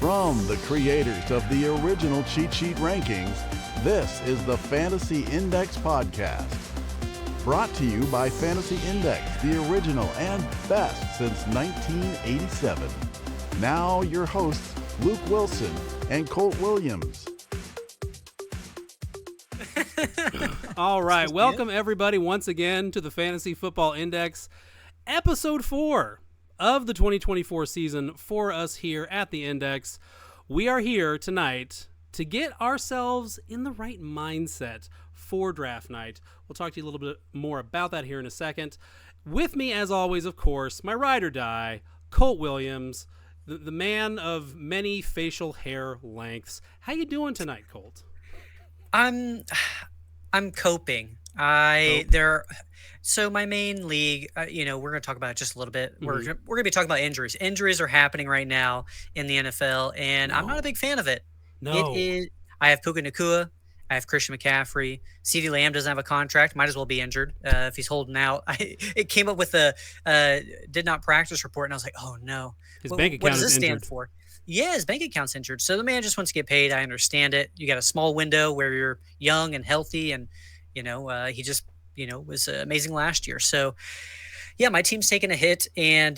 From the creators of the original Cheat Sheet Rankings, this is the Fantasy Index Podcast. Brought to you by Fantasy Index, the original and best since 1987. Now your hosts, Luke Wilson and Colt Williams. All right, welcome everybody once again to the Fantasy Football Index, episode 4 of the 2024 season for us here at the Index. We are here tonight to get ourselves in the right mindset for draft night. We'll talk to you a little bit more about that here in a second. With me, as always, of course, my ride or die, Colt Williams, the man of many facial hair lengths. How you doing tonight, Colt? I'm coping. So my main league, we're going to talk about it just a little bit. Mm-hmm. We're going to be talking about injuries. Injuries are happening right now in the NFL, and I'm not a big fan of it. No. I have Puka Nacua. I have Christian McCaffrey. CeeDee Lamb doesn't have a contract. Might as well be injured if he's holding out. It came up with a did not practice report, and I was like, oh, no. His bank account what does this is stand injured. for? Yeah, his bank account's injured. So the man just wants to get paid. I understand it. You got a small window where you're young and healthy, and, he just, was amazing last year. So, yeah, my team's taking a hit, and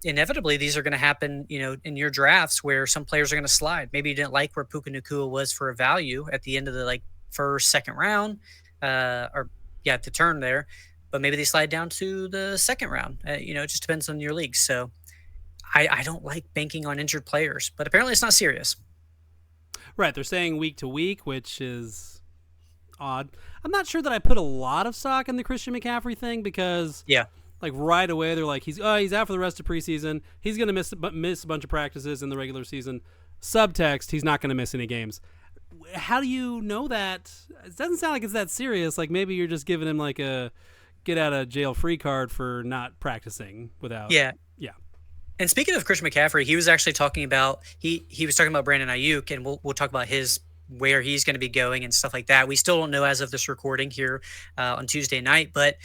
inevitably these are going to happen, in your drafts where some players are going to slide. Maybe you didn't like where Puka Nacua was for a value at the end of the first, second round, at the turn there, but maybe they slide down to the second round. It just depends on your league. So I don't like banking on injured players, but apparently it's not serious. Right, they're saying week to week, which is odd. I'm not sure that I put a lot of stock in the Christian McCaffrey thing because right away they're like he's out for the rest of preseason. He's going to miss a bunch of practices in the regular season. Subtext, he's not going to miss any games. How do you know that? It doesn't sound like it's that serious. Like maybe you're just giving him like a get out of jail free card for not practicing without. Yeah. And speaking of Christian McCaffrey, he was actually talking about he was talking about Brandon Aiyuk, and we'll talk about where he's going to be going and stuff like that. We still don't know as of this recording here on Tuesday night, but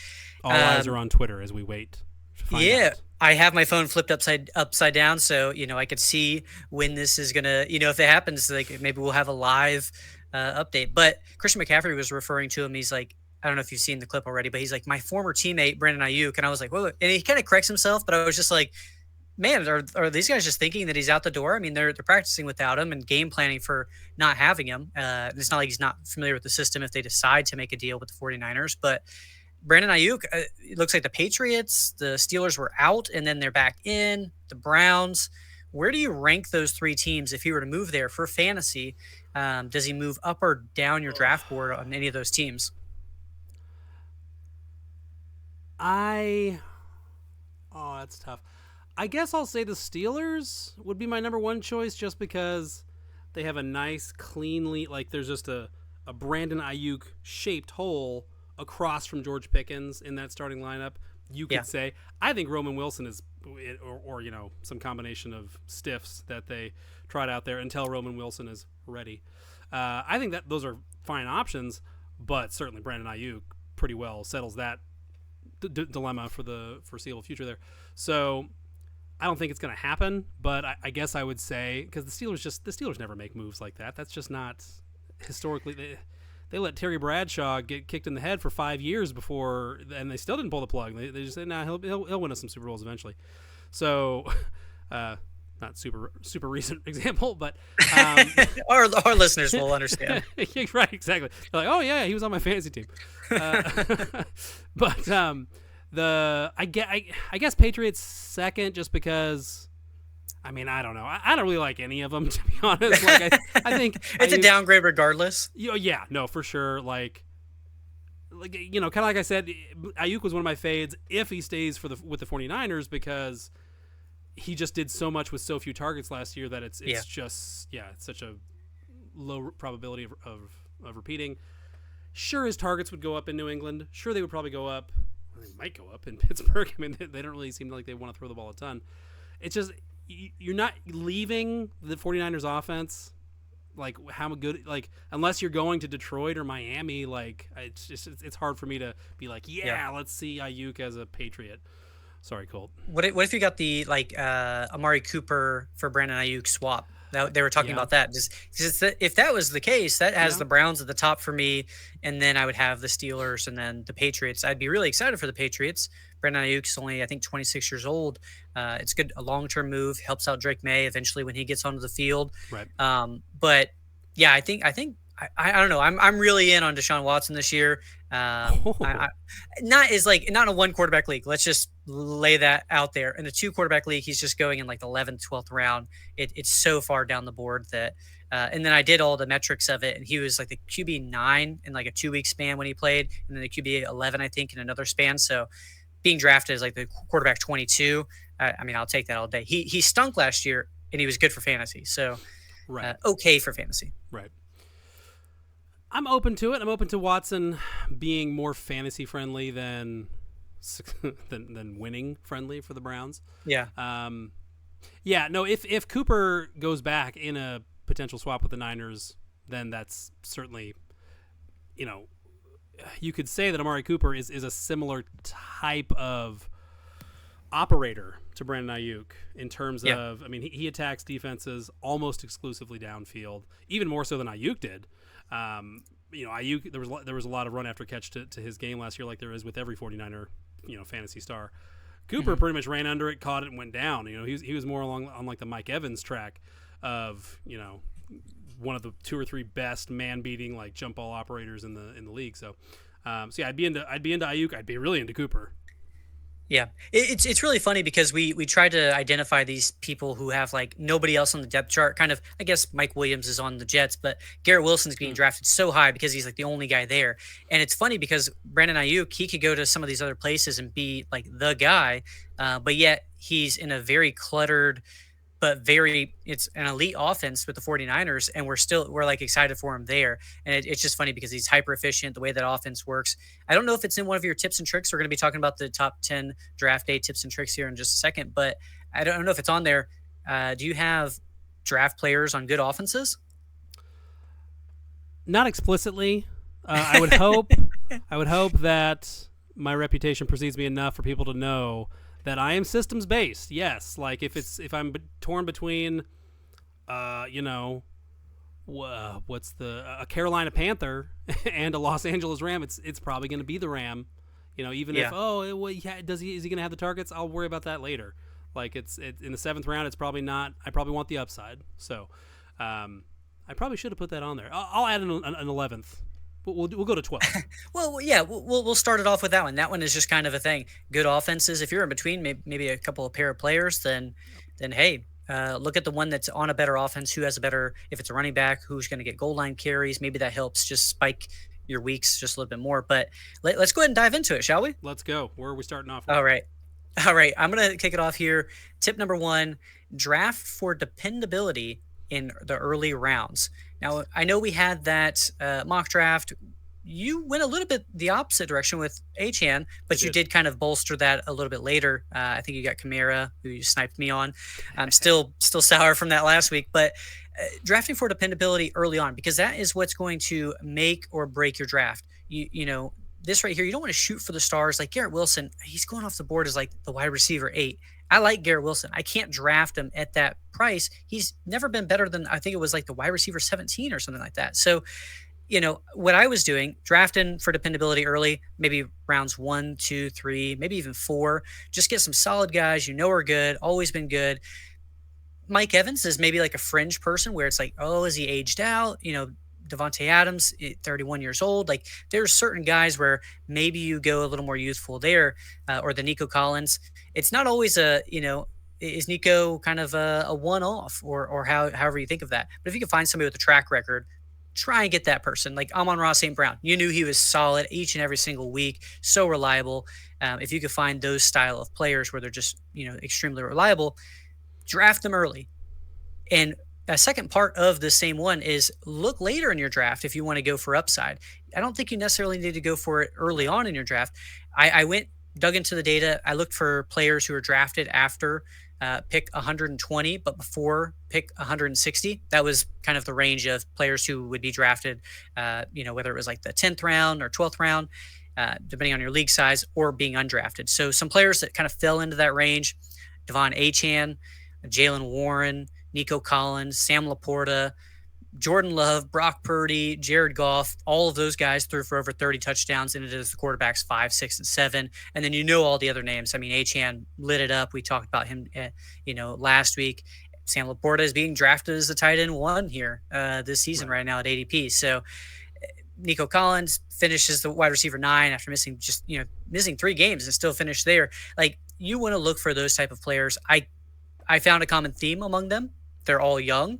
all eyes are on Twitter as we wait to find out. I have my phone flipped upside down, so I could see when this is gonna, if it happens, maybe we'll have a live update. But Christian McCaffrey was referring to him. He's like, I don't know if you've seen the clip already, but he's like, my former teammate Brandon Aiyuk, and I was like, whoa, and he kind of corrects himself, but I was just like, man, are these guys just thinking that he's out the door? I mean, they're practicing without him and game planning for not having him. It's not like he's not familiar with the system if they decide to make a deal with the 49ers, but Brandon Aiyuk, it looks like the Patriots, the Steelers were out, and then they're back in, the Browns. Where do you rank those three teams if he were to move there for fantasy? Does he move up or down your draft board on any of those teams? That's tough. I guess I'll say the Steelers would be my number one choice just because they have a nice, cleanly, there's just a Brandon Aiyuk shaped hole across from George Pickens in that starting lineup. You could say, I think Roman Wilson is, or some combination of stiffs that they tried out there until Roman Wilson is ready. I think that those are fine options, but certainly Brandon Aiyuk pretty well settles that dilemma for the foreseeable future there. So I don't think it's going to happen, but I guess I would say, because the Steelers never make moves like that. That's just not historically. They let Terry Bradshaw get kicked in the head for 5 years before, and they still didn't pull the plug. They just said, nah, he'll win us some Super Bowls eventually. So, not super recent example, but our listeners will understand. Right, exactly. They're like, oh yeah, he was on my fantasy team. But I guess Patriots second, just because. I mean, I don't know. I don't really like any of them, to be honest. I think it's a downgrade regardless. Yeah, no, for sure. Kind of like I said, Aiyuk was one of my fades if he stays with the 49ers, because he just did so much with so few targets last year that it's such a low probability of repeating. Sure, his targets would go up in New England. Sure, they would probably go up. They might go up in Pittsburgh. I mean, they don't really seem like they want to throw the ball a ton. It's just you're not leaving the 49ers offense how good, unless you're going to Detroit or Miami, it's hard for me to be let's see Aiyuk as a Patriot. Sorry, Colt. What if you got the Amari Cooper for Brandon Aiyuk swap? They were talking Yeah. about that. Just if that was the case, that has Yeah. the Browns at the top for me, and then I would have the Steelers, and then the Patriots. I'd be really excited for the Patriots. Brandon Ayuk's only, I think, 26 years old. It's good, a long-term move, helps out Drake May eventually when he gets onto the field. Right. But yeah, I don't know. I'm really in on Deshaun Watson this year. I not in a one quarterback league. Let's just lay that out there. In a two quarterback league, he's just going in like the 11th, 12th round. It's so far down the board that. And then I did all the metrics of it, and he was like the QB 9 in like a 2 week span when he played, and then the QB 11, I think, in another span. So being drafted as like the quarterback 22, I mean, I'll take that all day. He stunk last year, and he was good for fantasy. So Right. okay for fantasy. Right. I'm open to it. I'm open to Watson being more fantasy friendly than than winning friendly for the Browns. Yeah. Yeah. No. If Cooper goes back in a potential swap with the Niners, then that's certainly, you could say that Amari Cooper is a similar type of operator to Brandon Aiyuk in terms of, I mean, he attacks defenses almost exclusively downfield, even more so than Aiyuk did. Aiyuk, there was a lot of run after catch to his game last year, like there is with every 49er, fantasy star. Cooper pretty much ran under it, caught it, and went down. He was more on like the Mike Evans track of, one of the 2 or 3 best man beating like jump ball operators in the league. So yeah, I'd be into Aiyuk. I'd be really into Cooper. Yeah, it's really funny because we tried to identify these people who have like nobody else on the depth chart. Kind of, I guess Mike Williams is on the Jets, but Garrett Wilson's being drafted so high because he's like the only guy there. And it's funny because Brandon Aiyuk, he could go to some of these other places and be like the guy, but yet he's in a very cluttered but it's an elite offense with the 49ers, and we're like excited for him there. And it's just funny because he's hyper efficient, the way that offense works. I don't know if it's in one of your tips and tricks. We're going to be talking about the top 10 draft day tips and tricks here in just a second, but I don't know if it's on there. Do you have draft players on good offenses? Not explicitly. I would hope that my reputation precedes me enough for people to know that I am systems based. Yes, like if I'm torn between, what's a Carolina Panther and a Los Angeles Ram, it's probably going to be the Ram. Even if is he going to have the targets? I'll worry about that later. Like it's in the 7th round, it's probably not. I probably want the upside. So, I probably should have put that on there. I'll add an 11th. We'll go to 12. Well, yeah, we'll start it off with that one. That one is just kind of a thing. Good offenses. If you're in between, maybe a couple of pair of players, then hey, look at the one that's on a better offense. Who has a better? If it's a running back, who's going to get goal line carries? Maybe that helps just spike your weeks just a little bit more. But let's go ahead and dive into it, shall we? Let's go. Where are we starting off with? All right. I'm going to kick it off here. Tip number 1: draft for dependability in the early rounds. Now, I know we had that mock draft. You went a little bit the opposite direction with Achane, but you did kind of bolster that a little bit later. I think you got Kamara, who you sniped me on. I'm still sour from that last week, but drafting for dependability early on, because that is what's going to make or break your draft. This right here, you don't want to shoot for the stars. Like Garrett Wilson, he's going off the board as like the wide receiver 8. I like Garrett Wilson. I can't draft him at that price. He's never been better than, I think it was like the wide receiver 17 or something like that. So, what I was doing, drafting for dependability early, maybe rounds 1, 2, 3, maybe even 4, just get some solid guys are good, always been good. Mike Evans is maybe like a fringe person where it's like, oh, is he aged out? Devontae Adams, 31 years old. Like there's certain guys where maybe you go a little more youthful there, or the Nico Collins. It's not always is Nico kind of a one-off or however you think of that. But if you can find somebody with a track record, try and get that person. Like Amon-Ra St. Brown, you knew he was solid each and every single week, so reliable. If you could find those style of players where they're just extremely reliable, draft them early. And a second part of the same one is look later in your draft if you want to go for upside. I don't think you necessarily need to go for it early on in your draft. I dug into the data. I looked for players who were drafted after pick 120, but before pick 160. That was kind of the range of players who would be drafted, whether it was like the 10th round or 12th round, depending on your league size, or being undrafted. So some players that kind of fell into that range: Devon Achane, Jalen Warren, Nico Collins, Sam Laporta, Jordan Love, Brock Purdy, Jared Goff, all of those guys threw for over 30 touchdowns, and it is the quarterbacks 5, 6, and 7. And then all the other names. I mean, Achane lit it up. We talked about him, last week. Sam Laporta is being drafted as the tight end 1 here this season right now at ADP. So Nico Collins finishes the wide receiver 9 after missing 3 games and still finished there. Like, you want to look for those type of players. I found a common theme among them. They're all young.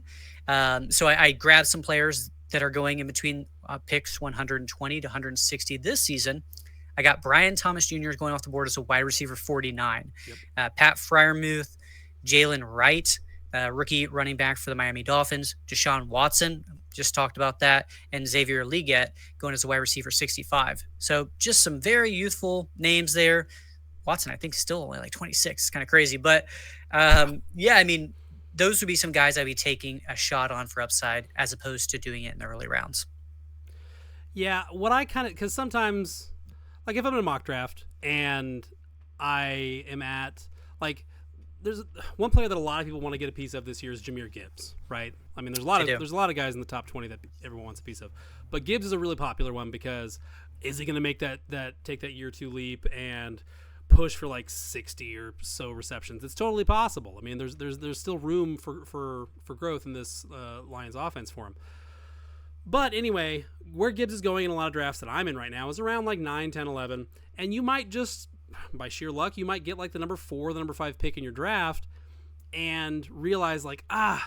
So I grabbed some players that are going in between picks 120 to 160 this season. I got Brian Thomas Jr. going off the board as a wide receiver 49. Yep. Pat Freiermuth, Jalen Wright, rookie running back for the Miami Dolphins, Deshaun Watson, just talked about that, and Xavier Legette going as a wide receiver 65. So just some very youthful names there. Watson, I think, still only like 26. It's kind of crazy. But those would be some guys I'd be taking a shot on for upside as opposed to doing it in the early rounds. Yeah, what I because sometimes, like, if I'm in a mock draft and I am at, like, there's one player that a lot of people want to get a piece of this year is Jahmyr Gibbs, right? I mean, there's a lot of guys in the top 20 that everyone wants a piece of, but Gibbs is a really popular one because is he going to make that take that year 2 leap and push for like 60 or so receptions? It's totally possible. I mean, there's still room for growth in this Lions offense for him. But anyway, where Gibbs is going in a lot of drafts that I'm in right now is around like 9, 10, 11, and you might just, by sheer luck, you might get like the number 4, the number 5 pick in your draft and realize like, I'm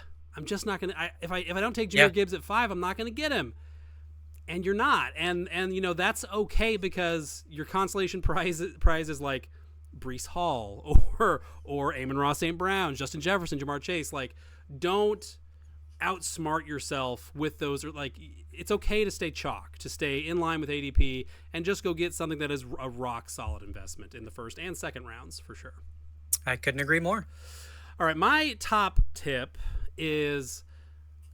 just not going to, if I don't take Jahmyr Gibbs at 5, I'm not going to get him. And you're not. And that's okay because your consolation prize is like Breece Hall or Amon-Ra St. Brown, Justin Jefferson, Jamar Chase. Like, don't outsmart yourself with those. Or like, it's okay to stay chalk, to stay in line with ADP, and just go get something that is a rock solid investment in the first and second rounds for sure. I couldn't agree more. All right, my top tip is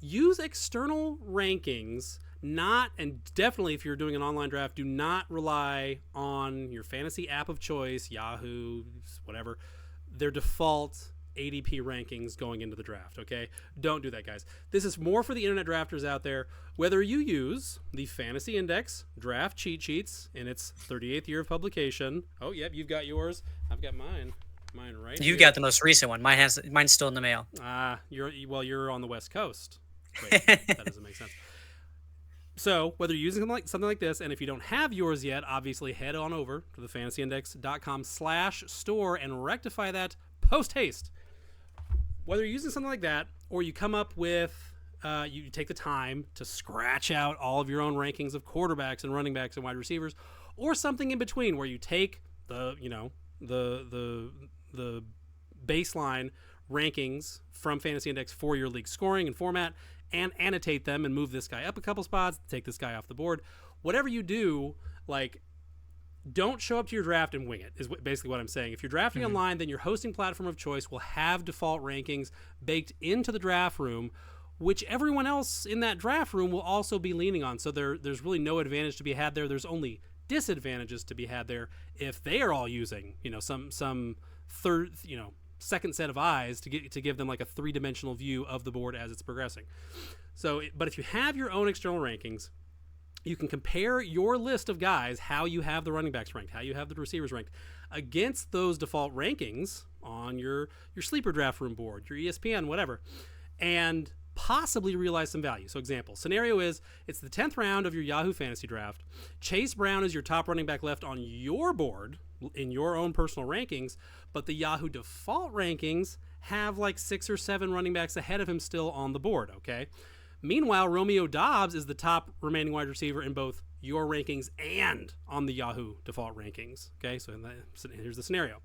use external rankings. And definitely if you're doing an online draft, do not rely on your fantasy app of choice, Yahoo, whatever, their default ADP rankings going into the draft, okay? Don't do that, guys. This is more for the internet drafters out there. Whether you use the Fantasy Index Draft Cheat Sheets in its 38th year of publication. Oh, yep, you've got yours. I've got mine. Mine right here. You got the most recent one. Mine's still in the mail. You're on the West Coast. Wait, that doesn't make sense. So whether you're using something like this, and if you don't have yours yet, obviously head on over to thefantasyindex.com/store and rectify that post-haste. Whether you're using something like that, or you come up with, you take the time to scratch out all of your own rankings of quarterbacks and running backs and wide receivers, or something in between where you take the baseline rankings from Fantasy Index for your league scoring and format, and annotate them and move this guy up a couple spots, take this guy off the board. Whatever you do, like, don't show up to your draft and wing it, is basically what I'm saying. If you're drafting online, then your hosting platform of choice will have default rankings baked into the draft room, which everyone else in that draft room will also be leaning on. So there's really no advantage to be had there. There's only disadvantages to be had there if they are all using, some third, second set of eyes to give them like a 3-dimensional view of the board as it's progressing. But if you have your own external rankings, you can compare your list of guys, how you have the running backs ranked, how you have the receivers ranked, against those default rankings on your sleeper draft room board, your ESPN, whatever, and possibly realize some value. So example, scenario is it's the 10th round of your Yahoo Fantasy Draft. Chase Brown is your top running back left on your board in your own personal rankings, but the Yahoo default rankings have like 6 or 7 running backs ahead of him still on the board, okay? Meanwhile, Romeo Doubs is the top remaining wide receiver in both your rankings and on the Yahoo default rankings, okay? So here's the scenario.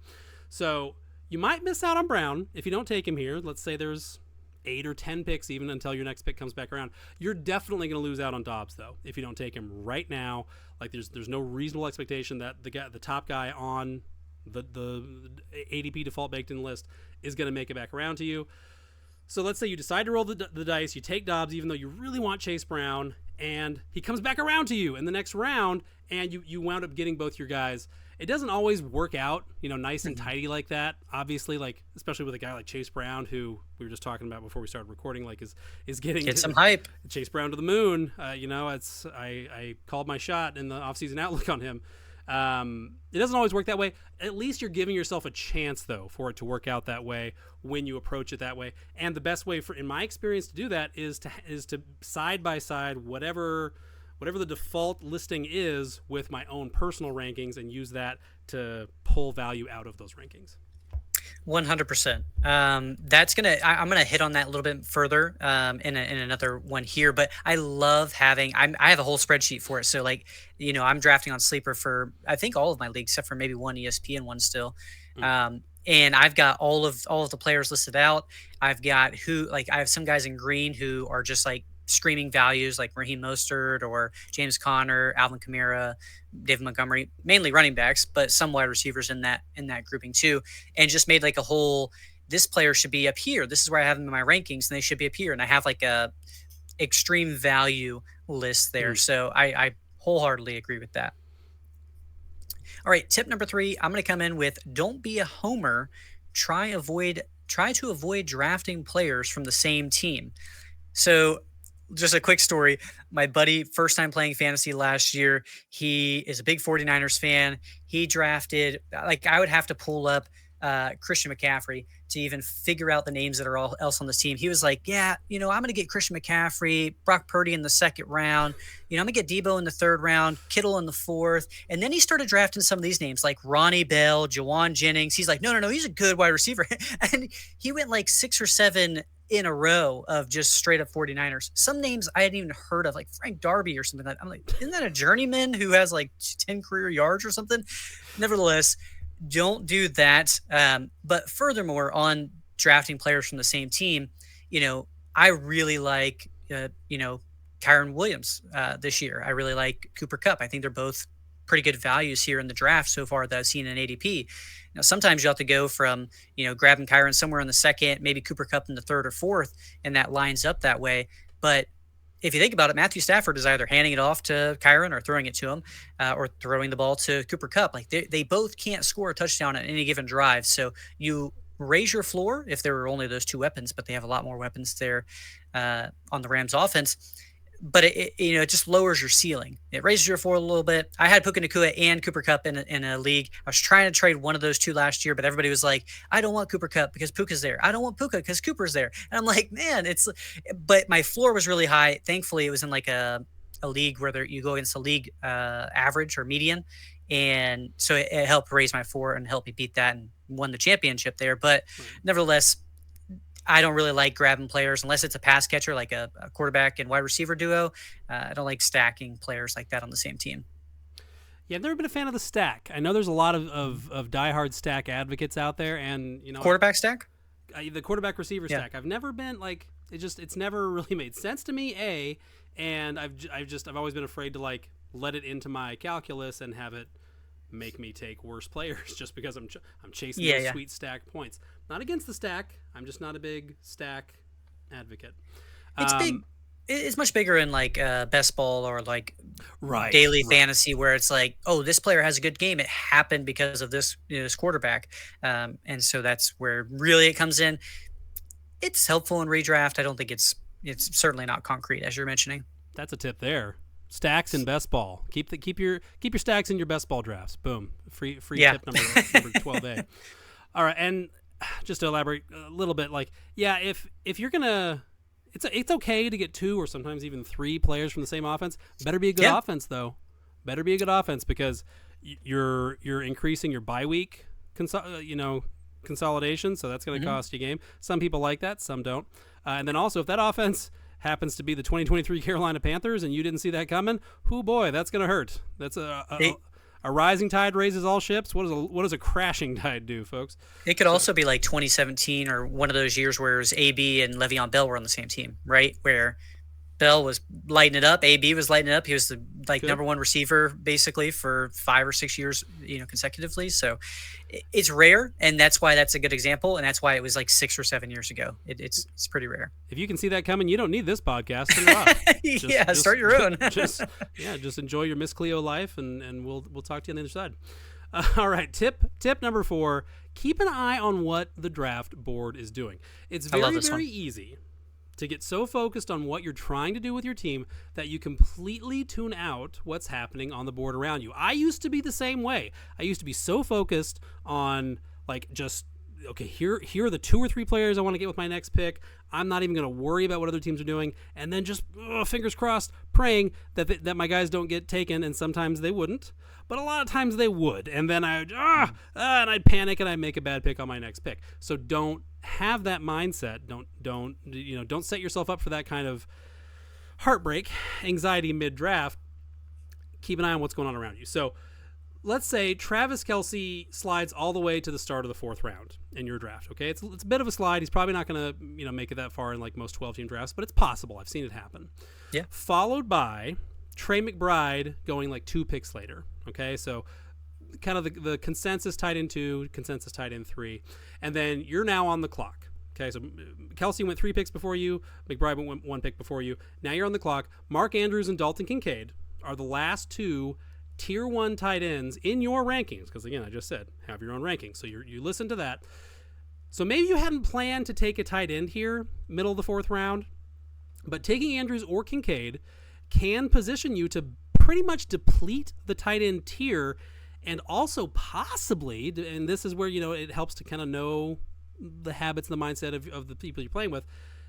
So you might miss out on Brown if you don't take him here. Let's say there's 8 or 10 picks even until your next pick comes back around. You're definitely going to lose out on Doubs, though, if you don't take him right now. Like, there's no reasonable expectation that the top guy on the ADP default baked in list is going to make it back around to you. So let's say you decide to roll the dice, you take Doubs even though you really want Chase Brown, and he comes back around to you in the next round, and you wound up getting both your guys. It doesn't always work out, nice and tidy like that. Obviously, like especially with a guy like Chase Brown, who we were just talking about before we started recording, like is getting Get some hype. Chase Brown to the moon. I called my shot in the offseason outlook on him. It doesn't always work that way. At least you're giving yourself a chance, though, for it to work out that way when you approach it that way. And the best way, in my experience, to do that is to side by side whatever the default listing is with my own personal rankings and use that to pull value out of those rankings. 100%. I'm gonna hit on that a little bit further in another one here. But I love having. I have a whole spreadsheet for it. So I'm drafting on Sleeper for I think all of my leagues except for maybe one ESPN one still. And I've got all of the players listed out. I've got I have some guys in green who are just like screaming values like Raheem Mostert or James Conner, Alvin Kamara, David Montgomery, mainly running backs, but some wide receivers in that grouping too, and just made like a whole, this player should be up here. This is where I have them in my rankings and they should be up here. And I have like a extreme value list there. So I wholeheartedly agree with that. All right. Tip number 3, I'm going to come in with don't be a homer. Try to avoid drafting players from the same team. So just a quick story. My buddy, first time playing fantasy last year, he is a big 49ers fan. He drafted, I would have to pull up Christian McCaffrey to even figure out the names that are all else on this team. He was like, yeah, I'm going to get Christian McCaffrey, Brock Purdy in the 2nd round. I'm going to get Debo in the 3rd round, Kittle in the 4th. And then he started drafting some of these names like Ronnie Bell, Jawan Jennings. He's like, no, he's a good wide receiver. And he went like 6 or 7 in a row of just straight up 49ers. Some names I hadn't even heard of, like Frank Darby or something like that. I'm like, isn't that a journeyman who has like 10 career yards or something? Nevertheless, don't do that. But furthermore, on drafting players from the same team, I really like, Kyron Williams this year. I really like Cooper Kupp. I think they're both pretty good values here in the draft so far that I've seen in ADP. Now, sometimes you have to go from, grabbing Kyron somewhere in the 2nd, maybe Cooper Kupp in the 3rd or 4th, and that lines up that way. But if you think about it, Matthew Stafford is either handing it off to Kyron or throwing it to him, or throwing the ball to Cooper Kupp. Like they both can't score a touchdown on any given drive. So you raise your floor if there were only those 2 weapons, but they have a lot more weapons there on the Rams offense. But it just lowers your ceiling. It raises your floor a little bit. I had Puka Nacua and Cooper Kupp in a league. I was trying to trade one of those 2 last year, but everybody was like, I don't want Cooper Kupp because Puka's there. I don't want Puka because Cooper's there. And I'm like, man, but my floor was really high. Thankfully, it was in like a league where you go against a league average or median. And so it helped raise my floor and help me beat that and won the championship there. But nevertheless, I don't really like grabbing players unless it's a pass catcher, like a quarterback and wide receiver duo. I don't like stacking players like that on the same team. Yeah, I've never been a fan of the stack. I know there's a lot of diehard stack advocates out there, and quarterback stack, the quarterback receiver stack. I've never been like it's never really made sense to me. And I've always been afraid to like let it into my calculus and have it make me take worse players just because I'm chasing those sweet stack points. Not against the stack. I'm just not a big stack advocate. It's big. It's much bigger in like best ball or like daily fantasy, where it's like, oh, this player has a good game. It happened because of this quarterback, and so that's where really it comes in. It's helpful in redraft. I don't think it's certainly not concrete as you're mentioning. That's a tip there. Stacks in best ball. Keep your stacks in your best ball drafts. Boom. Free tip number 12A. All right, and just to elaborate a little bit, like, if you're gonna, it's okay to get 2 or sometimes even 3 players from the same offense. Better be a good offense though. Better be a good offense because you're increasing your bye week consolidation, so that's going to cost you a game. Some people like that, some don't. And then also, if that offense happens to be the 2023 Carolina Panthers and you didn't see that coming, oh boy, that's going to hurt. That's a rising tide raises all ships. What does a crashing tide do, folks? It could also be like 2017 or one of those years where it was AB and Le'Veon Bell were on the same team, right? Where Bell was lighting it up, AB was lighting it up. He was the number 1 receiver basically for 5 or 6 years, consecutively. So it's rare, and that's why that's a good example, and that's why it was like 6 or 7 years ago. It's pretty rare. If you can see that coming, you don't need this podcast. Turn it off. Start your own. just enjoy your Miss Cleo life, and we'll talk to you on the other side. All right, tip number 4: keep an eye on what the draft board is doing. It's I love very this one. easy to get so focused on what you're trying to do with your team that you completely tune out what's happening on the board around you. I used to be the same way. I used to be so focused on like just okay, here are the 2 or 3 players I want to get with my next pick. I'm not even going to worry about what other teams are doing, and then just fingers crossed, praying that my guys don't get taken. And sometimes they wouldn't, but a lot of times they would. And then and I'd panic and I'd make a bad pick on my next pick. So don't have that mindset. Don't set yourself up for that kind of heartbreak, anxiety mid draft. Keep an eye on what's going on around you. So let's say Travis Kelce slides all the way to the start of the 4th round in your draft. Okay, it's a bit of a slide. He's probably not going to make it that far in like most 12-team drafts, but it's possible. I've seen it happen. Yeah. Followed by Trey McBride going like 2 picks later. Okay, so kind of the consensus tight end 2, consensus tight end 3, and then you're now on the clock. Okay, so Kelce went 3 picks before you. McBride went 1 pick before you. Now you're on the clock. Mark Andrews and Dalton Kincaid are the last 2 tier 1 tight ends in your rankings, because again, I just said have your own rankings, so you listen to that. So maybe you hadn't planned to take a tight end here middle of the 4th round, but taking Andrews or Kincaid can position you to pretty much deplete the tight end tier, and also possibly, and this is where it helps to kind of know the habits and the mindset of the people you're playing with,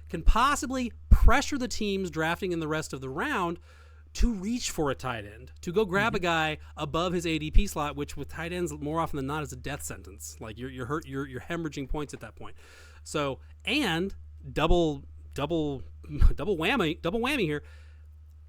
can possibly pressure the teams drafting in the rest of the round to reach for a tight end, to go grab a guy above his ADP slot, which with tight ends more often than not is a death sentence. Like you're hemorrhaging points at that point. So, and double whammy here.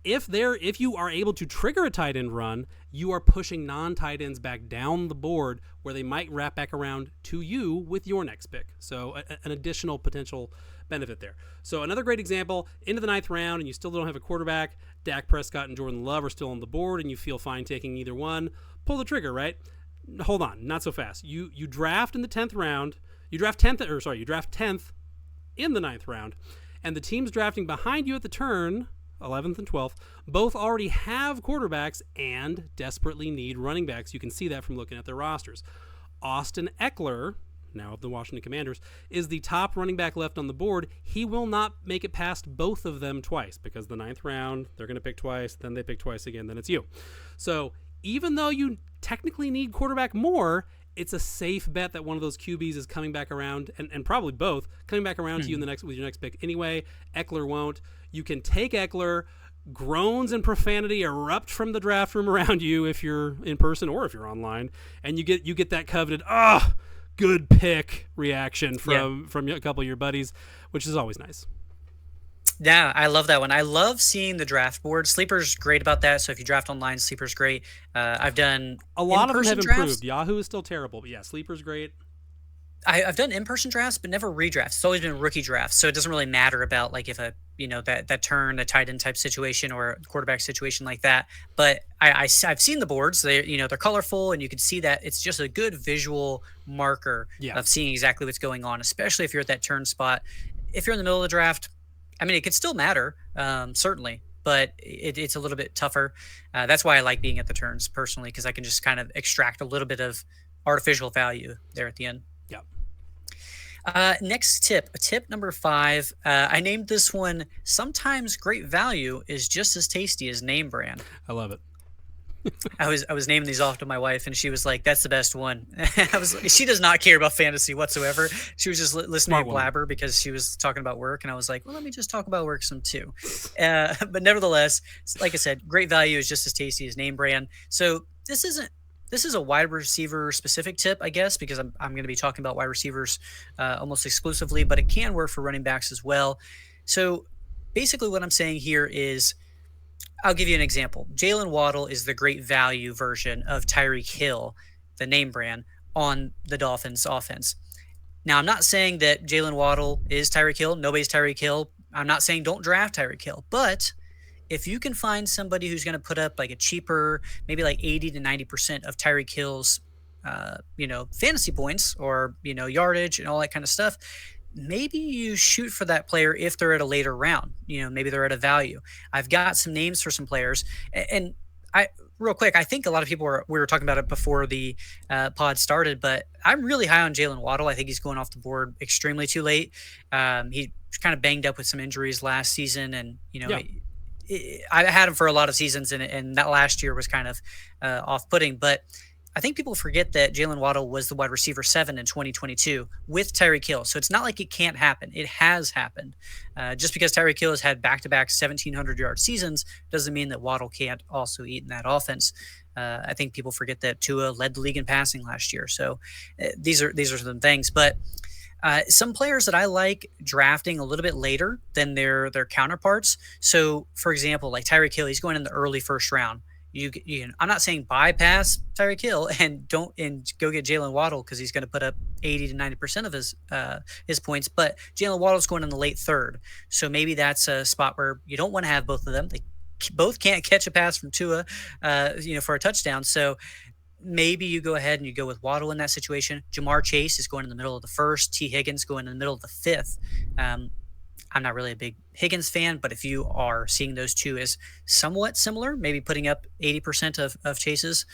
If you are able to trigger a tight end run, you are pushing non-tight ends back down the board where they might wrap back around to you with your next pick. So an additional potential benefit there. So another great example, into the 9th round and you still don't have a quarterback, Dak Prescott and Jordan Love are still on the board and you feel fine taking either one, pull the trigger, right? Hold on, not so fast. You draft in the 10th round, you draft 10th in the 9th round, and the teams drafting behind you at the turn, 11th and 12th, both already have quarterbacks and desperately need running backs. You can see that from looking at their rosters. Austin Eckler, now of the Washington Commanders, is the top running back left on the board. He will not make it past both of them twice, because the 9th round, they're going to pick twice, then they pick twice again, then it's you. So even though you technically need quarterback more, it's a safe bet that one of those QBs is coming back around, and probably both, coming back around to you with your next pick anyway. Eckler won't. You can take Eckler. Groans and profanity erupt from the draft room around you if you're in person or if you're online, and you get that coveted good pick reaction from a couple of your buddies, which is always nice. Yeah, I love that one. I love seeing the draft board. Sleeper's great about that. So if you draft online, Sleeper's great. I've done a lot of them have drafts. improved. Yahoo is still terrible, but yeah, Sleeper's great. I've done in-person drafts, but never redrafts. It's always been rookie drafts, so it doesn't really matter about like if a that turn, a tight end type situation or a quarterback situation like that. But I've seen the boards. They're colorful, and you can see that it's just a good visual marker of seeing exactly what's going on, especially if you're at that turn spot. If you're in the middle of the draft, I mean, it could still matter, certainly, but it's a little bit tougher. That's why I like being at the turns personally, because I can just kind of extract a little bit of artificial value there at the end. Next tip number 5. I named this one, sometimes great value is just as tasty as name brand. I love it. I was naming these off to my wife, and she was like, that's the best one. She does not care about fantasy whatsoever. She was just listening to blabber because she was talking about work, and I was like, well, let me just talk about work some too. But nevertheless, like I said, great value is just as tasty as name brand. So this is a wide receiver specific tip, I guess, because I'm going to be talking about wide receivers almost exclusively, but it can work for running backs as well. So basically what I'm saying here is, I'll give you an example. Jalen Waddle is the great value version of Tyreek Hill, the name brand, on the Dolphins offense. Now, I'm not saying that Jalen Waddle is Tyreek Hill. Nobody's Tyreek Hill. I'm not saying don't draft Tyreek Hill, but if you can find somebody who's going to put up like a cheaper, maybe like 80 to 90% of Tyreek Hill's, fantasy points or, yardage and all that kind of stuff, maybe you shoot for that player if they're at a later round. Maybe they're at a value. I've got some names for some players, and real quick, I think a lot of people we were talking about it before the pod started, but I'm really high on Jalen Waddle. I think he's going off the board extremely too late. He kind of banged up with some injuries last season, and Yeah. I had him for a lot of seasons, and that last year was kind of off-putting. But I think people forget that Jalen Waddle was the wide receiver 7 in 2022 with Tyreek Hill. So it's not like it can't happen. It has happened. Just because Tyreek Hill has had back-to-back 1,700-yard seasons doesn't mean that Waddle can't also eat in that offense. I think people forget that Tua led the league in passing last year. So these are some things. But some players that I like drafting a little bit later than their counterparts. So, for example, like Tyreek Hill, he's going in the early first round. I'm not saying bypass Tyreek Hill and go get Jalen Waddle because he's going to put up 80 to 90% of his points. But Jalen Waddle's going in the late third, so maybe that's a spot where you don't want to have both of them. They both can't catch a pass from Tua, for a touchdown. So maybe you go ahead and you go with Waddle in that situation. Jamar Chase is going in the middle of the first. T. Higgins going in the middle of the fifth. I'm not really a big Higgins fan, but if you are seeing those two as somewhat similar, maybe putting up 80% of chases.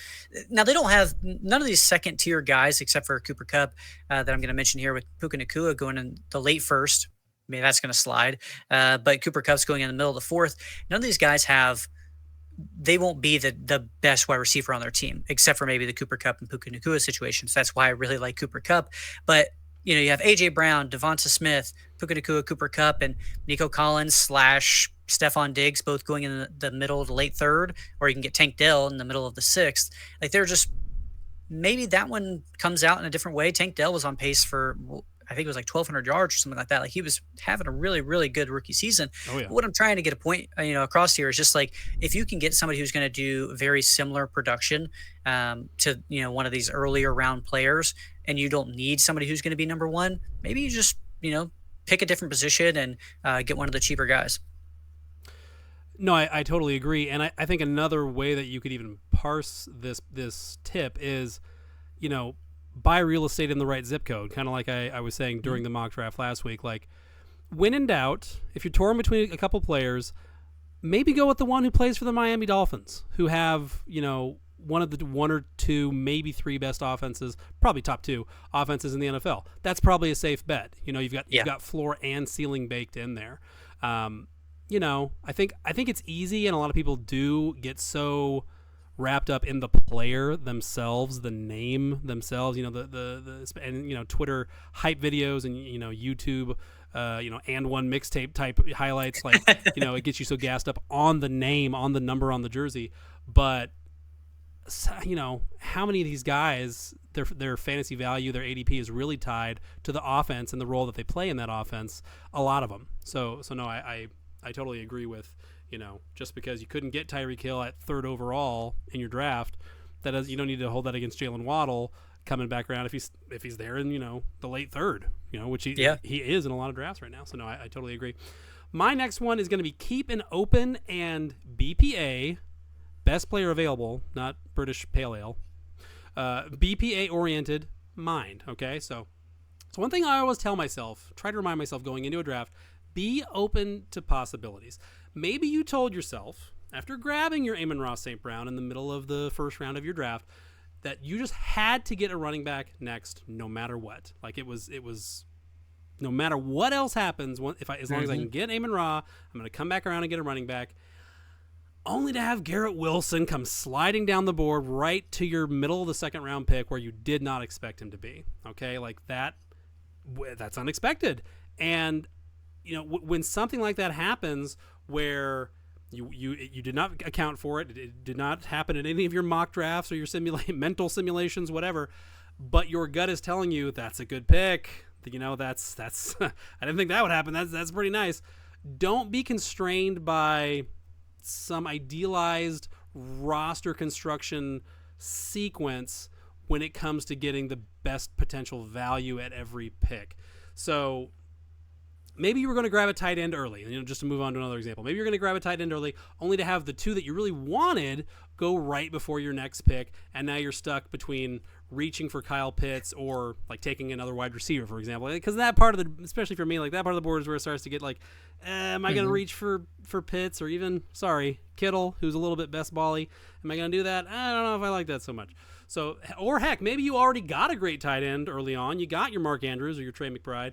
Now, they don't have none of these second tier guys except for Cooper Kupp that I'm going to mention here with Puka Nacua going in the late first. Maybe that's going to slide. But Cooper Kupp's going in the middle of the fourth. None of these guys they won't be the best wide receiver on their team, except for maybe the Cooper Kupp and Puka Nacua situations. That's why I really like Cooper Kupp. But you have A.J. Brown, Devonta Smith, Puka Nacua, Cooper Kupp, and Nico Collins / Stephon Diggs, both going in the middle of the late third, or you can get Tank Dell in the middle of the sixth. Like, they're just, maybe that one comes out in a different way. Tank Dell was on pace for, I think it was like 1,200 yards or something like that. Like, he was having a really, really good rookie season. Oh, yeah. What I'm trying to get a point, across here is just like, if you can get somebody who's going to do very similar production to, one of these earlier round players, and you don't need somebody who's going to be number one, maybe you just, pick a different position and get one of the cheaper guys. No, I totally agree. And I think another way that you could even parse this tip is, buy real estate in the right zip code, kind of like I was saying during the mock draft last week. Like, when in doubt, if you're torn between a couple players, maybe go with the one who plays for the Miami Dolphins, who have, one of the 1 or 2, maybe 3 best offenses, probably top 2 offenses in the NFL. That's probably a safe bet. You've got floor and ceiling baked in there. I think it's easy, and a lot of people do get so wrapped up in the player themselves, the name themselves, and Twitter hype videos and YouTube, and one mixtape type highlights, like it gets you so gassed up on the name, on the number on the jersey. But how many of these guys, their fantasy value, their ADP is really tied to the offense and the role that they play in that offense? A lot of them. So no, I totally agree with, just because you couldn't get Tyreek Hill at 3rd overall in your draft, you don't need to hold that against Jalen Waddle coming back around if he's there in, the late 3rd, which he is in a lot of drafts right now. So no, I totally agree. My next one is going to be keep an open and BPA, best player available, not British Pale Ale, BPA oriented mind. Okay. So one thing I always tell myself, try to remind myself going into a draft, be open to possibilities. Maybe you told yourself, after grabbing your Amon-Ra St. Brown in the middle of the first round of your draft, that you just had to get a running back next, no matter what. Like, it was no matter what else happens, as long as I can get Amon-Ra, I'm going to come back around and get a running back, only to have Garrett Wilson come sliding down the board right to your middle of the 2nd round pick where you did not expect him to be. Okay, like that's unexpected. And when something like that happens, where you did not account for it, it did not happen in any of your mock drafts or your mental simulations, whatever, but your gut is telling you that's a good pick. That's I didn't think that would happen. That's pretty nice. Don't be constrained by some idealized roster construction sequence when it comes to getting the best potential value at every pick. So maybe you were going to grab a tight end early, just to move on to another example. Maybe you're going to grab a tight end early only to have the two that you really wanted go right before your next pick, and now you're stuck between reaching for Kyle Pitts or like taking another wide receiver, for example. Because that part of the, especially for me, like that part of the board is where it starts to get like, am I going to reach for Pitts or even, Kittle, who's a little bit best bally? Am I going to do that? I don't know if I like that so much. So, or heck, maybe you already got a great tight end early on. You got your Mark Andrews or your Trey McBride.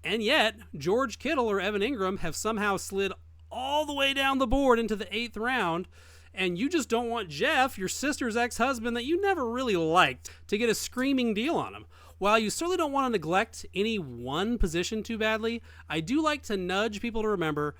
And yet, George Kittle or Evan Ingram have somehow slid all the way down the board into the 8th round, and you just don't want Jeff, your sister's ex-husband that you never really liked, to get a screaming deal on him. While you certainly don't want to neglect any one position too badly, I do like to nudge people to remember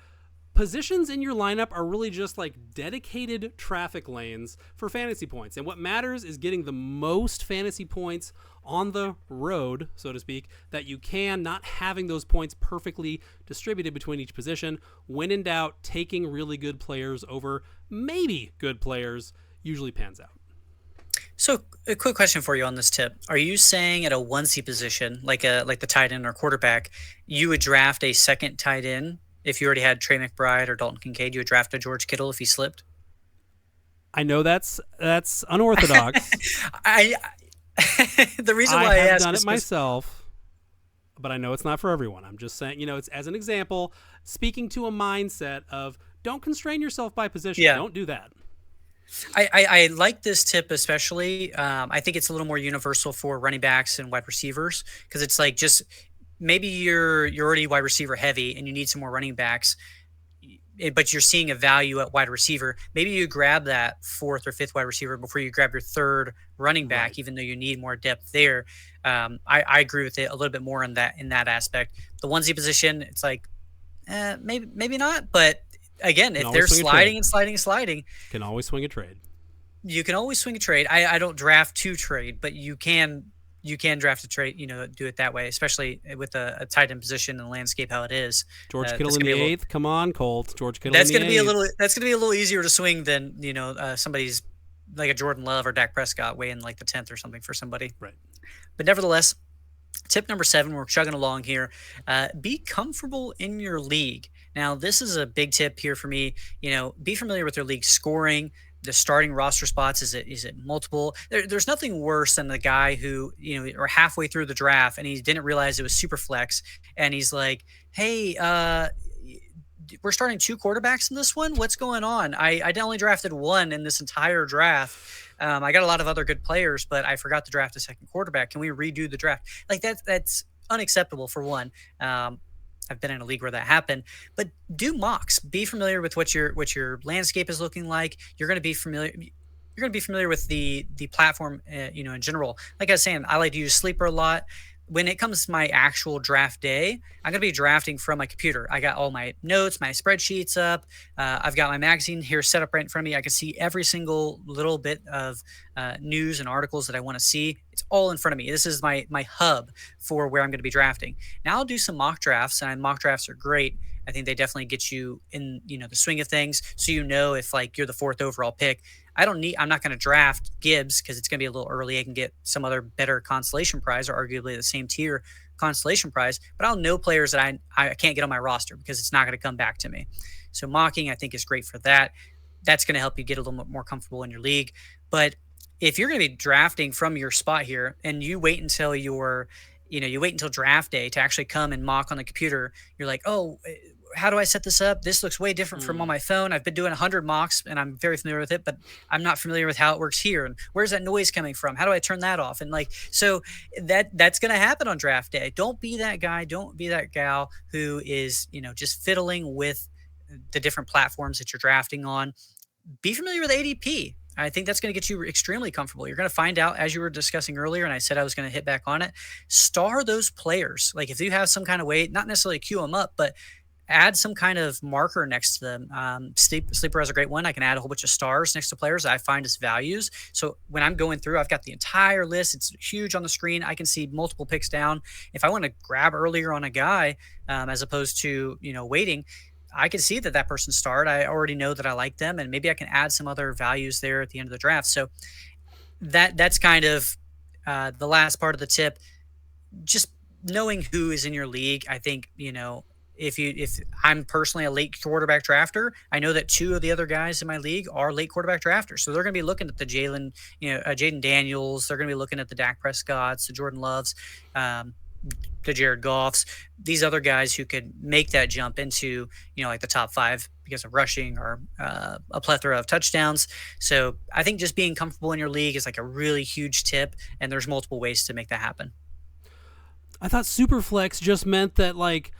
positions in your lineup are really just like dedicated traffic lanes for fantasy points. And what matters is getting the most fantasy points on the road, so to speak, that you can, not having those points perfectly distributed between each position. When in doubt, taking really good players over maybe good players usually pans out. So a quick question for you on this tip. Are you saying at a 1C position, like the tight end or quarterback, you would draft a second tight end? If you already had Trey McBride or Dalton Kincaid, you would draft a George Kittle if he slipped? I know that's unorthodox. The reason why I have asked done it myself, but I know it's not for everyone. I'm just saying, it's as an example, speaking to a mindset of don't constrain yourself by position. Yeah. Don't do that. I like this tip especially. I think it's a little more universal for running backs and wide receivers because it's like just maybe you're already wide receiver heavy and you need some more running backs, but you're seeing a value at wide receiver. Maybe you grab that 4th or 5th wide receiver before you grab your 3rd running back, right, even though you need more depth there. I agree with it a little bit more in that aspect. The 1Z position, it's like, maybe not. But again, if they're sliding and sliding, can always swing a trade. You can always swing a trade. I don't draft to trade, but you can draft a trade, do it that way, especially with a tight end position and the landscape how it is. George Kittle in the 8th. Come on, Colt. George Kittle. That's going to be a little easier to swing than somebody's like a Jordan Love or Dak Prescott way in like the 10th or something for somebody. Right. But nevertheless, tip number 7, we're chugging along here. Be comfortable in your league. Now, this is a big tip here for me. Be familiar with your league scoring. The starting roster spots, is it multiple? There's nothing worse than the guy who, or halfway through the draft and he didn't realize it was super flex. And he's like, hey, we're starting 2 quarterbacks in this one. What's going on? I only drafted 1 in this entire draft. I got a lot of other good players, but I forgot to draft a second quarterback. Can we redo the draft? Like that's unacceptable for one. I've been in a league where that happened, but do mocks. Be familiar with what your landscape is looking like. You're going to be familiar with the platform, in general. Like I was saying, I like to use Sleeper a lot. When it comes to my actual draft day, I'm going to be drafting from my computer. I got all my notes, my spreadsheets up. I've got my magazine here set up right in front of me. I can see every single little bit of news and articles that I want to see. It's all in front of me. This is my hub for where I'm going to be drafting. Now I'll do some mock drafts, and mock drafts are great. I think they definitely get you in, the swing of things. So if like you're the 4th overall pick, I'm not going to draft Gibbs because it's going to be a little early. I can get some other better consolation prize or arguably the same tier consolation prize, but I'll know players that I can't get on my roster because it's not going to come back to me. So mocking, I think, is great for that. That's going to help you get a little bit more comfortable in your league. But if you're going to be drafting from your spot here and you wait until you wait until draft day to actually come and mock on the computer, you're like, oh, how do I set this up? This looks way different from on my phone. I've been doing 100 mocks and I'm very familiar with it, but I'm not familiar with how it works here. And where's that noise coming from? How do I turn that off? And so that's going to happen on draft day. Don't be that guy. Don't be that gal who is, just fiddling with the different platforms that you're drafting on. Be familiar with ADP. I think that's going to get you extremely comfortable. You're going to find out, as you were discussing earlier, and I said I was going to hit back on it, star those players. Like if you have some kind of way, not necessarily queue them up, but add some kind of marker next to them. Sleeper has a great one. I can add a whole bunch of stars next to players that I find as values. So when I'm going through, I've got the entire list. It's huge on the screen. I can see multiple picks down. If I want to grab earlier on a guy, as opposed to, waiting, I can see that person starred. I already know that I like them, and maybe I can add some other values there at the end of the draft. So that's kind of the last part of the tip. Just knowing who is in your league, I think, if I'm personally a late quarterback drafter, I know that two of the other guys in my league are late quarterback drafters. So they're going to be looking at the Jaden Daniels. They're going to be looking at the Dak Prescotts, the Jordan Loves, um, the Jared Goffs, these other guys who could make that jump into, like the top five because of rushing or a plethora of touchdowns. So I think just being comfortable in your league is like a really huge tip, and there's multiple ways to make that happen. I thought super flex just meant that like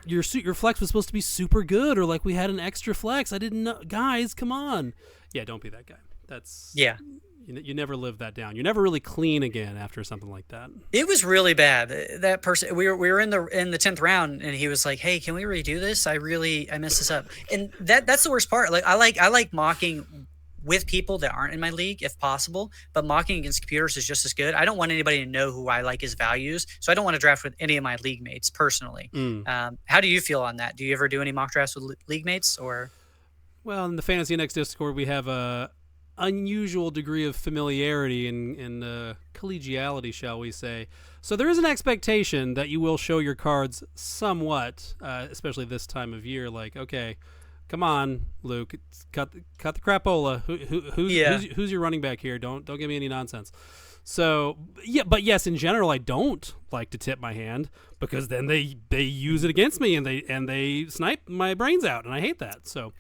your flex was supposed to be super good, or like we had an extra flex. I didn't know. Guys, come on. Yeah, don't be that guy. That's You never live that down. You're never really clean again after something like that. It was really bad. That person, we were in the 10th round, and he was like, "Hey, can we redo this? I messed this up." And that's the worst part. Like I like mocking with people that aren't in my league if possible, but mocking against computers is just as good. I don't want anybody to know who I like his values, so I don't want to draft with any of my league mates personally. How do you feel on that? Do you ever do any mock drafts with league mates, or? Well, in the Fantasy Index Discord, we have a unusual degree of familiarity and collegiality, shall we say. So there is an expectation that you will show your cards somewhat, especially this time of year. Like, okay, come on, Luke, cut the crapola. Who's your running back here? Don't give me any nonsense. So yeah, but yes, in general, I don't like to tip my hand because then they use it against me and they snipe my brains out, and I hate that. So.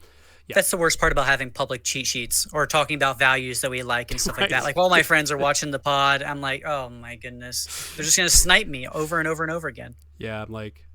Yeah. That's the worst part about having public cheat sheets or talking about values that we like and stuff like that. Like while my friends are watching the pod, I'm like, oh my goodness, they're just going to snipe me over and over and over again. Yeah. I'm like,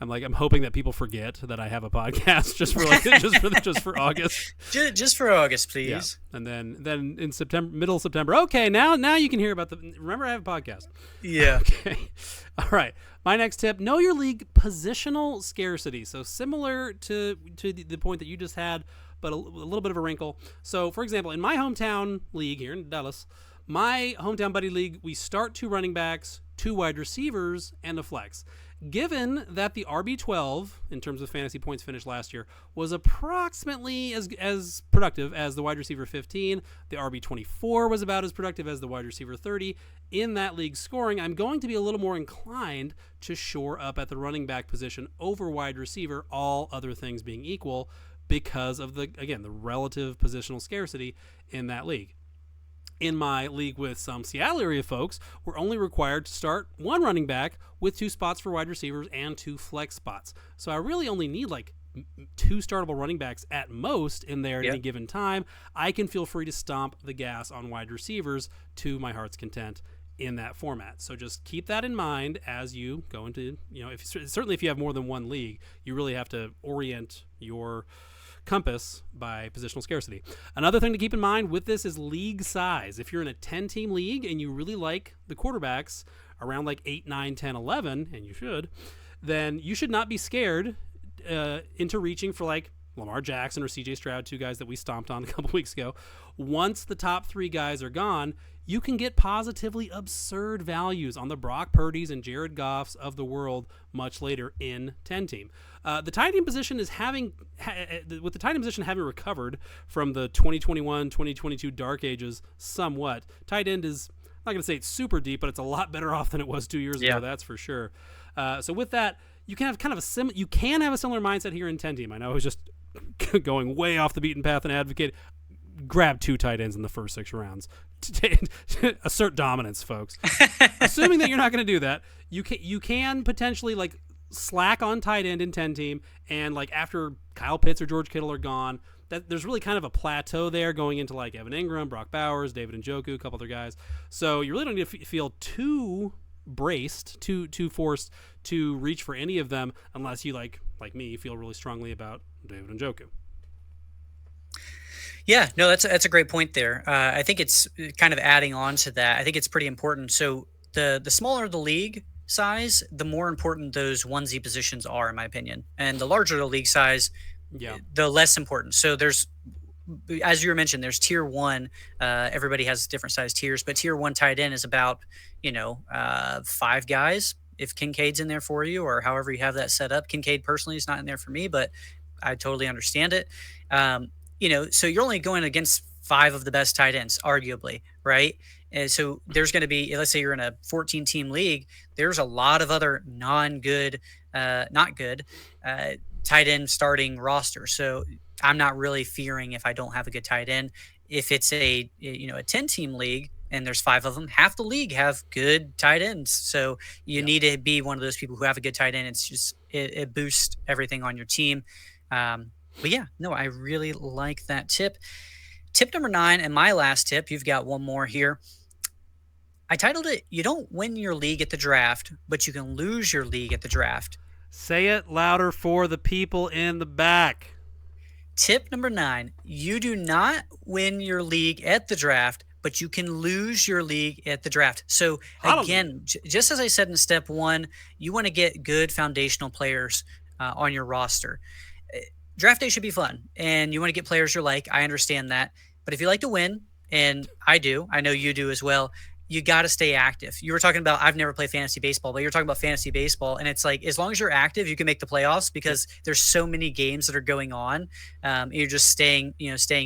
I'm hoping that people forget that I have a podcast just for August. Just for August, please. Yeah. And then in September, middle of September. Okay. Now you can hear about remember I have a podcast. Yeah. Okay. All right. My next tip, know your league positional scarcity. So similar to the point that you just had, but a little bit of a wrinkle. So, for example, in my hometown league here in Dallas, my hometown buddy league, we start 2 running backs, 2 wide receivers, and a flex. Given that the RB12, in terms of fantasy points finished last year, was approximately as productive as the wide receiver 15, the RB24 was about as productive as the wide receiver 30, in that league scoring, I'm going to be a little more inclined to shore up at the running back position over wide receiver, all other things being equal, because of the relative positional scarcity in that league. In my league with some Seattle area folks, we're only required to start 1 running back with 2 spots for wide receivers and 2 flex spots. So I really only need like 2 startable running backs at most in there at any given time. I can feel free to stomp the gas on wide receivers to my heart's content in that format. So just keep that in mind as you go into, certainly if you have more than 1 league, you really have to orient your compass by positional scarcity. Another thing to keep in mind with this is league size. If you're in a 10-team league and you really like the quarterbacks around like 8, 9, 10, 11, and you should, then you should not be scared into reaching for like Lamar Jackson or CJ Stroud, 2 guys that we stomped on a couple weeks ago. Once the top 3 guys are gone, you can get positively absurd values on the Brock Purdy's and Jared Goffs of the world much later in 10-team. The tight end position is with the tight end position having recovered from the 2021-2022 dark ages somewhat. Tight end is, I'm not going to say it's super deep, but it's a lot better off than it was 2 years ago. That's for sure. So with that, you can have kind of a similar mindset here in 10-team. I know I was just going way off the beaten path and advocate. Grab 2 tight ends in the first 6 rounds. Assert dominance, folks. Assuming that you're not going to do that, you can potentially like slack on tight end in 10-team, and like after Kyle Pitts or George Kittle are gone, that there's really kind of a plateau there going into like Evan Ingram, Brock Bowers, David Njoku, a couple other guys. So you really don't need to feel too braced, too forced to reach for any of them unless you like me feel really strongly about David Njoku. Yeah, no, that's a great point there. I think it's kind of adding on to that. I think it's pretty important. So the smaller the league size, the more important those onesie positions are, in my opinion. And the larger the league size, the less important. So there's, as you mentioned, there's tier 1. Everybody has different size tiers, but tier 1 tight end is about 5 guys. If Kincaid's in there for you, or however you have that set up. Kincaid personally is not in there for me, but I totally understand it. So you're only going against 5 of the best tight ends, arguably, right? And so there's going to be, let's say you're in a 14 team league, there's a lot of other not good tight end starting roster. So I'm not really fearing if I don't have a good tight end. If it's a 10 team league and there's 5 of them, half the league have good tight ends. So you need to be one of those people who have a good tight end. It's just, it boosts everything on your team. But yeah, no, I really like that tip. Tip number 9, and my last tip, you've got one more here. I titled it, "You don't win your league at the draft, but you can lose your league at the draft." Say it louder for the people in the back. Tip number 9, you do not win your league at the draft, but you can lose your league at the draft. So again, just as I said in step 1, you want to get good foundational players on your roster. Draft day should be fun, and you want to get players you like. I understand that. But if you like to win, and I do, I know you do as well, you got to stay active. You were talking about, I've never played fantasy baseball, but you're talking about fantasy baseball. And it's like, as long as you're active, you can make the playoffs because there's so many games that are going on. You're just staying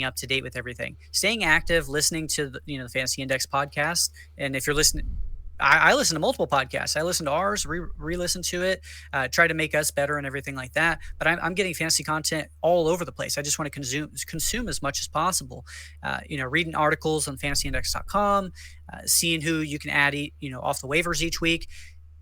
up to date with everything, staying active, listening to the Fantasy Index podcast. And if you're listening, I listen to multiple podcasts. I listen to ours, re-listen to it, try to make us better and everything like that. But I'm getting fantasy content all over the place. I just want to consume as much as possible. Reading articles on fantasyindex.com, seeing who you can add, off the waivers each week,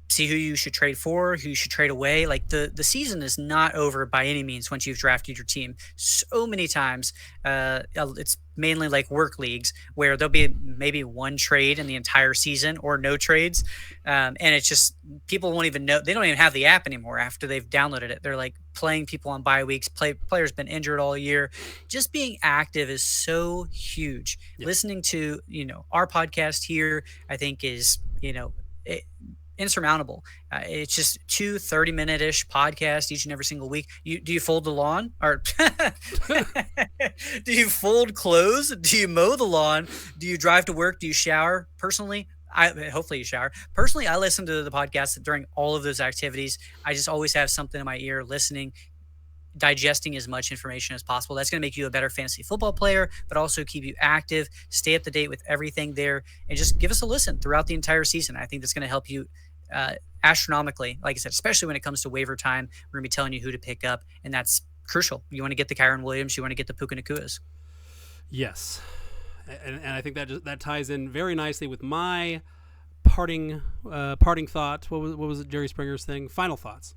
see who you should trade for, who you should trade away. Like the season is not over by any means once you've drafted your team. So many times, it's mainly like work leagues where there'll be maybe one trade in the entire season or no trades. And it's just, people won't even know. They don't even have the app anymore after they've downloaded it. They're like playing people on bye weeks. Players been injured all year. Just being active is so huge. Yep. Listening to, our podcast here, I think is, insurmountable. It's just 2 30-minute-ish podcasts each and every single week. Do you fold the lawn, or do you fold clothes? Do you mow the lawn? Do you drive to work? Do you shower? Personally, hopefully you shower. Personally, I listen to the podcast during all of those activities. I just always have something in my ear, listening, digesting as much information as possible. That's going to make you a better fantasy football player, but also keep you active, stay up to date with everything there, and just give us a listen throughout the entire season. I think that's going to help you astronomically, like I said, especially when it comes to waiver time. We're going to be telling you who to pick up, and that's crucial. You want to get the Kyron Williams, you want to get the Puka Nakuas. Yes, and I think that ties in very nicely with my parting thought. What was it, Jerry Springer's thing? Final thoughts.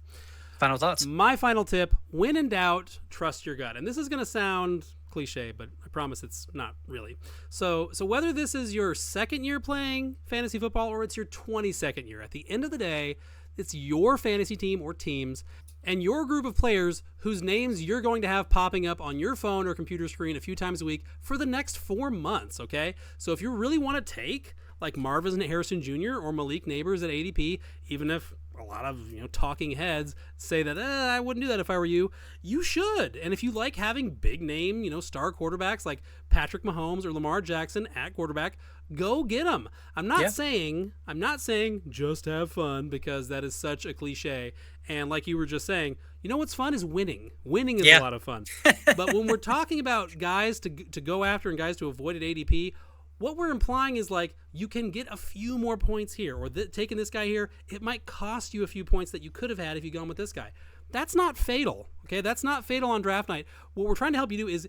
My final tip: when in doubt, trust your gut. And this is going to sound cliche, but I promise it's not really. So whether this is your second year playing fantasy football or it's your 22nd year, at the end of the day, it's your fantasy team or teams and your group of players whose names you're going to have popping up on your phone or computer screen a few times a week for the next 4 months, okay? So if you really want to take like Marvin Harrison Jr. or Malik Neighbors at ADP, even if a lot of talking heads say that I wouldn't do that if I were you, you should. And if you like having big name star quarterbacks like Patrick Mahomes or Lamar Jackson at quarterback, go get them. I'm not saying just have fun, because that is such a cliche. And like you were just saying, what's fun is winning. Winning is a lot of fun. But when we're talking about guys to go after and guys to avoid at ADP, what we're implying is like you can get a few more points here, or taking this guy here, it might cost you a few points that you could have had if you gone with this guy. That's not fatal, okay? That's not fatal on draft night. What we're trying to help you do is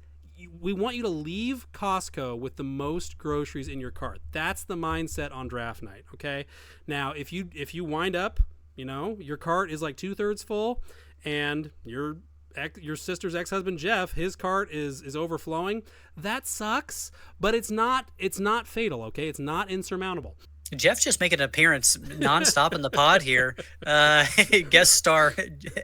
we want you to leave Costco with the most groceries in your cart. That's the mindset on draft night, okay? Now, if you wind up, your cart is like 2/3 full, and your sister's ex-husband Jeff, his cart is overflowing, that sucks, but it's not fatal, okay? It's not insurmountable. Jeff just making an appearance nonstop in the pod here. Guest star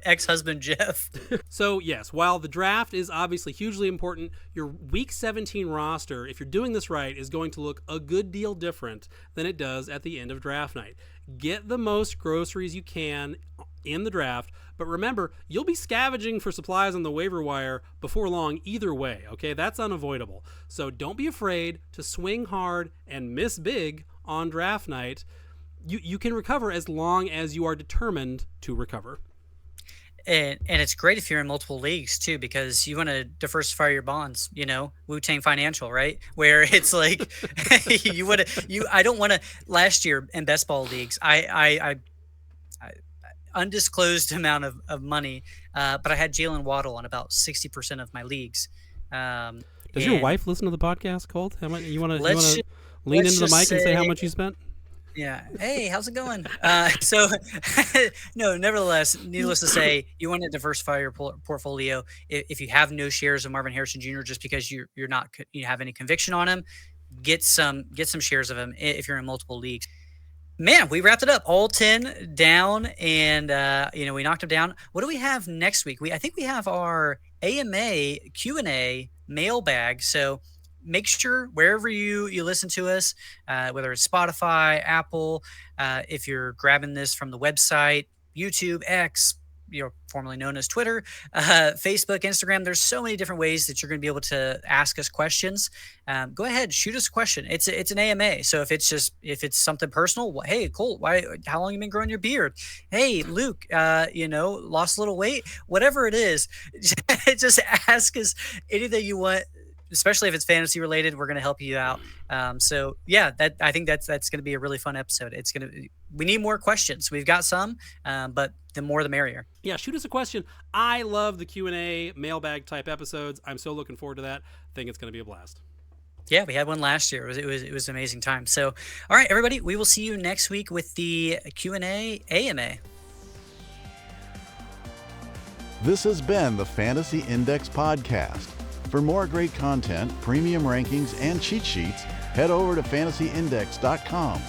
ex-husband Jeff. So yes, while the draft is obviously hugely important, your week 17 roster, if you're doing this right, is going to look a good deal different than it does at the end of draft night. Get the most groceries you can in the draft, but remember, you'll be scavenging for supplies on the waiver wire before long either way, okay? That's unavoidable. So don't be afraid to swing hard and miss big on draft night. You can recover as long as you are determined to recover. And it's great if you're in multiple leagues too, because you want to diversify your bonds, Wu-Tang Financial, right? Where it's like I don't want to. Last year in best ball leagues, I undisclosed amount of money, but I had Jalen Waddle on about 60% of my leagues. Does your wife listen to the podcast, Colt? How much you want to lean let's into the just mic and say how say- much you spent? Yeah. Hey, how's it going? So, no, nevertheless, needless to say, you want to diversify your portfolio. If you have no shares of Marvin Harrison Jr., just because you're not you have any conviction on him, get some shares of him if you're in multiple leagues. Man, we wrapped it up. All 10 down, and we knocked them down. What do we have next week? I think we have our AMA Q&A mailbag. So make sure wherever you listen to us, whether it's Spotify, Apple, if you're grabbing this from the website, YouTube, X, formerly known as Twitter, Facebook, Instagram. There's so many different ways that you're going to be able to ask us questions. Go ahead, shoot us a question. It's an AMA. So if it's something personal, hey, Colt, how long you been growing your beard? Hey, Luke, lost a little weight, whatever it is, just ask us anything you want. Especially if it's fantasy related, we're going to help you out. So yeah, I think that's going to be a really fun episode. We need more questions. We've got some, but the more the merrier. Yeah, shoot us a question. I love the Q&A mailbag type episodes. I'm so looking forward to that. I think it's going to be a blast. Yeah, we had one last year. It was an amazing time. So, all right, everybody, we will see you next week with the Q&A AMA. This has been the Fantasy Index Podcast. For more great content, premium rankings, and cheat sheets, head over to fantasyindex.com.